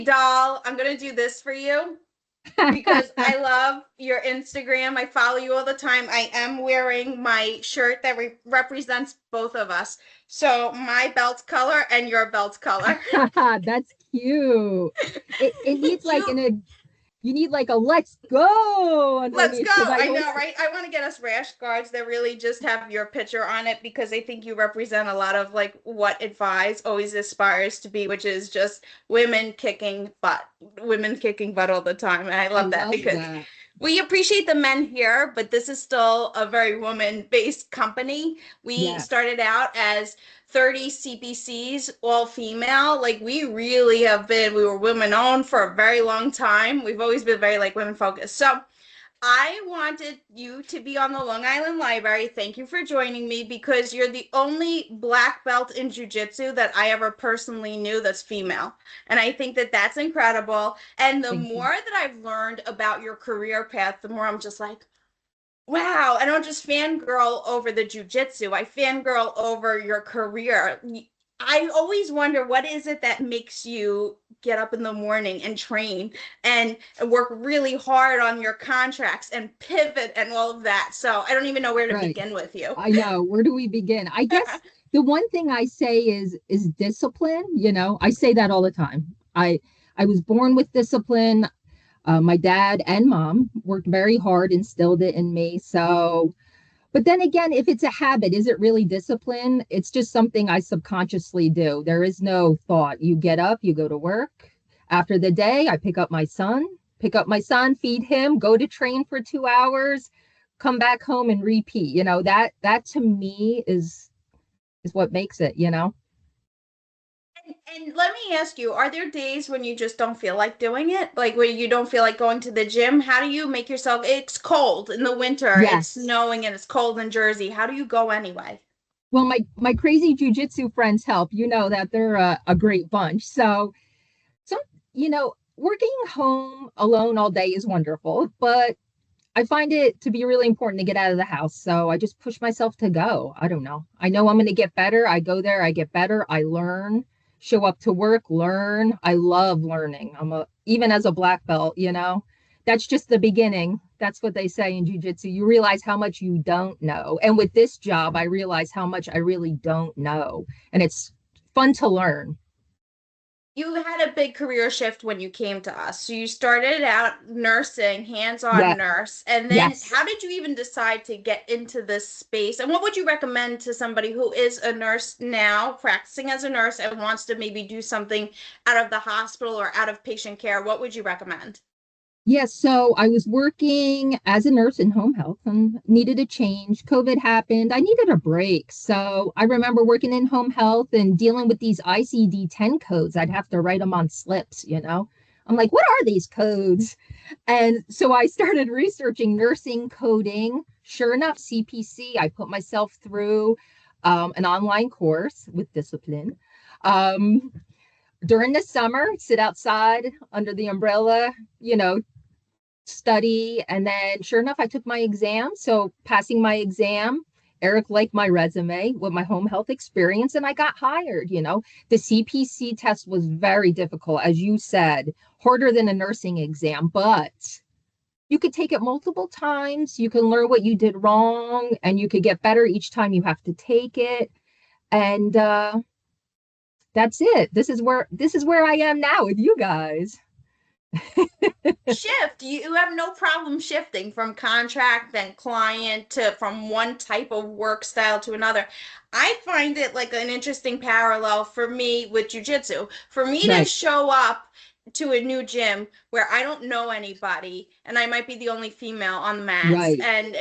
Doll, I'm going to do this for you because I love your Instagram. I follow you all the time. I am wearing my shirt that represents both of us. So my belt color and your belt color. That's cute. It needs like You you need like a let's go Let's underneath go. because I I always know, right? I want to get us rash guards that really just have your picture on it because I think you represent a lot of like what advice always aspires to be, which is just women kicking butt all the time. And I I love that love because that. we appreciate the men here, but this is still a very woman-based company. We Yeah. started out as 30 CPCs, all female. Like we really have been, we were women owned for a very long time. We've always been very like women focused. So I wanted you to be on the Long Island Library. Thank you for joining me because you're the only black belt in jiu-jitsu that I ever personally knew that's female. And I think that that's incredible. And the Thank more you. that I've learned about your career path, the more I'm just like, wow. I don't just fangirl over the jiu-jitsu. I fangirl over your career. I always wonder what is it that makes you get up in the morning and train and work really hard on your contracts and pivot and all of that. So I don't even know where to Right. begin with you. I know. Where do we begin? I guess the one thing I say is discipline. I say that all the time. I was born with discipline. My dad and mom worked very hard, instilled it in me. So, but then again, if it's a habit, is it really discipline? It's just something I subconsciously do. There is no thought. You get up, you go to work. After the day, I pick up my son, feed him, go to train for 2 hours, come back home and repeat. That to me is what makes it. And let me ask you, are there days when you just don't feel like doing it? Like where you don't feel like going to the gym? How do you make yourself? It's cold in the winter, it's Yes. snowing and it's cold in Jersey. How do you go anyway? Well, my crazy jujitsu friends help. You know that they're a great bunch. So, working home alone all day is wonderful, but I find it to be really important to get out of the house. So I just push myself to go. I don't know. I know I'm going to get better. I go there, I get better, I learn, show up to work, learn. I love learning. Even as a black belt. That's just the beginning. That's what they say in jiu-jitsu. You realize how much you don't know. And with this job, I realize how much I really don't know. And it's fun to learn. You had a big career shift when you came to us. So you started out nursing, hands-on Yeah. nurse, and then Yes. how did you even decide to get into this space? And what would you recommend to somebody who is a nurse now, practicing as a nurse and wants to maybe do something out of the hospital or out of patient care? What would you recommend? Yes, so I was working as a nurse in home health and needed a change. COVID happened. I needed a break. So I remember working in home health and dealing with these ICD-10 codes. I'd have to write them on slips. I'm like, what are these codes? And so I started researching nursing coding. Sure enough, CPC, I put myself through an online course with discipline. Um, During the summer, sit outside under the umbrella, you know, study. And then, sure enough, I took my exam. So, passing my exam, Eric liked my resume with my home health experience, and I got hired. The CPC test was very difficult, as you said, harder than a nursing exam, but you could take it multiple times. You can learn what you did wrong, and you could get better each time you have to take it. And that's it. This is where I am now with you guys. Shift. You have no problem shifting from contract and client to from one type of work style to another. I find it like an interesting parallel for me with jujitsu. For me to Right, show up to a new gym where I don't know anybody and I might be the only female on the mats right. and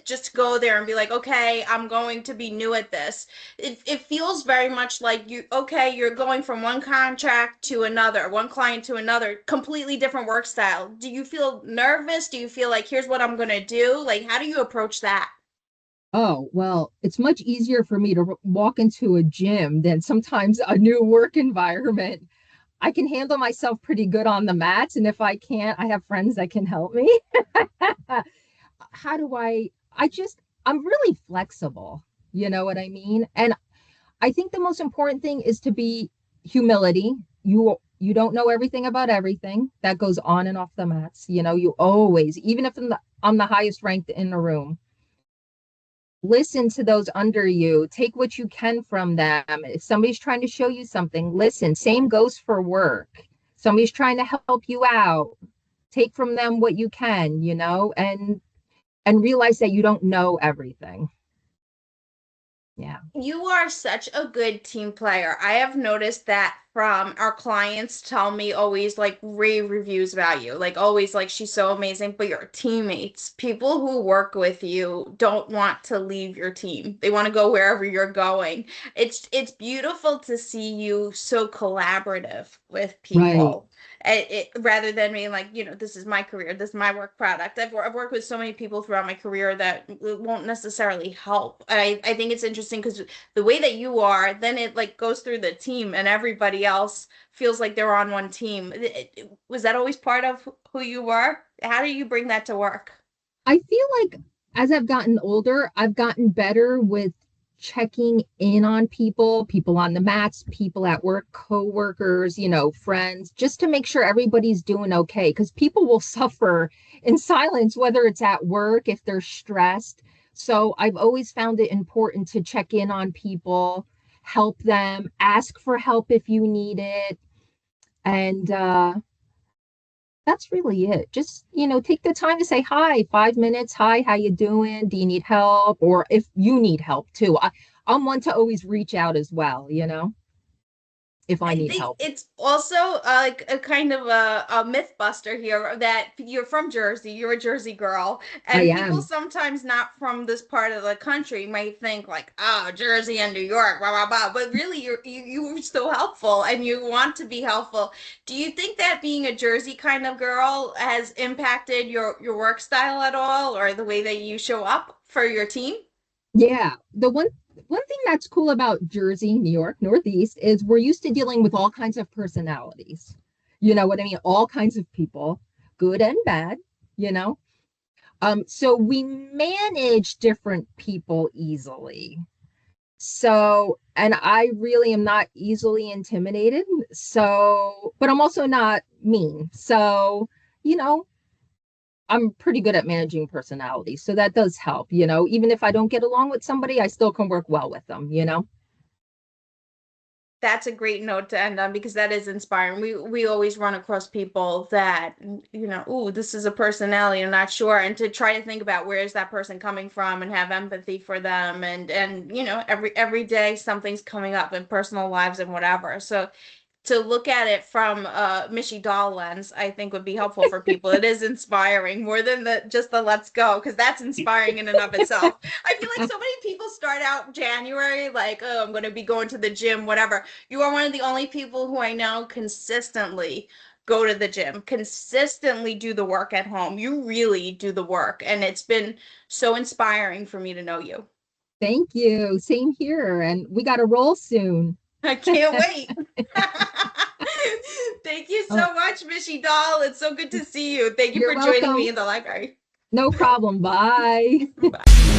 just go there and be like, okay, I'm going to be new at this. It feels very much like you're going from one contract to another, one client to another, completely different work style. Do you feel nervous? Do you feel like here's what I'm gonna do? Like, how do you approach that? Oh, well, it's much easier for me to walk into a gym than sometimes a new work environment. I can handle myself pretty good on the mats, and if I can't, I have friends that can help me. How do I'm really flexible. You know what I mean? And I think the most important thing is to be humility. You don't know everything about everything. That goes on and off the mats. You always, even if I'm the highest ranked in the room, listen to those under you. Take what you can from them. If somebody's trying to show you something, listen. Same goes for work. Somebody's trying to help you out. Take from them what you can, and realize that you don't know everything. Yeah. You are such a good team player. I have noticed that from our clients tell me always like rave reviews about you. Like always like she's so amazing, but your teammates, people who work with you don't want to leave your team. They want to go wherever you're going. It's beautiful to see you so collaborative with Right. people. Rather than being like, this is my career, this is my work product. I've worked with so many people throughout my career that won't necessarily help. I think it's interesting because the way that you are, then it like goes through the team and everybody else feels like they're on one team. Was that always part of who you were? How do you bring that to work? I feel like as I've gotten older, I've gotten better with checking in on people on the mats, people at work, coworkers, friends, just to make sure everybody's doing okay. Because people will suffer in silence, whether it's at work, if they're stressed. So I've always found it important to check in on people, help them, ask for help if you need it. And that's really it. Just, take the time to say hi, 5 minutes. Hi, how you doing? Do you need help? Or if you need help too. I'm one to always reach out as well, if I I need think help. it's also like a kind of a myth buster here that you're from Jersey, you're a Jersey girl, I and people am. sometimes not from this part of the country might think like, oh, Jersey and New York, blah blah blah. But really, you're still helpful, and you want to be helpful. Do you think that being a Jersey kind of girl has impacted your work style at all, or the way that you show up for your team? Yeah. The one thing that's cool about Jersey, New York, Northeast is we're used to dealing with all kinds of personalities. You know what I mean? All kinds of people, good and bad, you know? So we manage different people easily. So, and I really am not easily intimidated. So, but I'm also not mean. So, you know, I'm pretty good at managing personalities. So that does help, even if I don't get along with somebody, I still can work well with them. That's a great note to end on because that is inspiring. We always run across people that, ooh, this is a personality, I'm not sure. And to try to think about where is that person coming from and have empathy for them and every day something's coming up in personal lives and whatever. So to look at it from a Mishy Doll lens, I think would be helpful for people. It is inspiring more than the let's go, because that's inspiring in and of itself. I feel like so many people start out January like, oh, I'm going to be going to the gym, whatever. You are one of the only people who I know consistently go to the gym, consistently do the work at home. You really do the work, and it's been so inspiring for me to know you. Thank you. Same here. And we got to roll soon. I can't wait. Thank you Oh, so much, Mishy Doll. It's so good to see you. Thank you you're for joining me welcome. in the library. No problem. Bye. Bye.